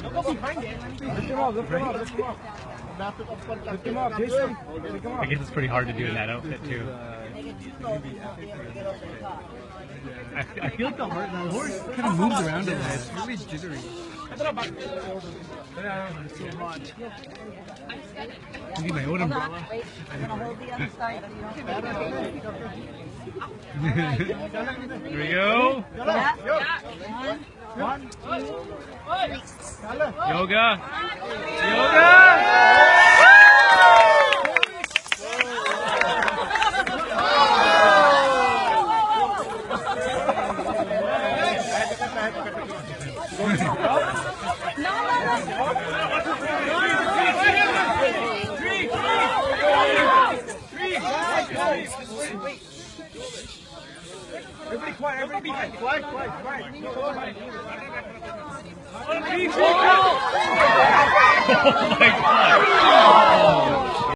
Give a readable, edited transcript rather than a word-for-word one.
Go behind it. Lift him up, lift him up, lift him up. Lift him up, Jason. Lift him up. I guess it's pretty hard to do in that outfit too. I feel like the horse kind of moves around a little. It's really jittery. I need my own umbrella. Wait, I'm going to hold the other side so you don't Here we go. One, two, three. Yoga. Yoga. Everybody quiet, everybody quiet. Oh my God.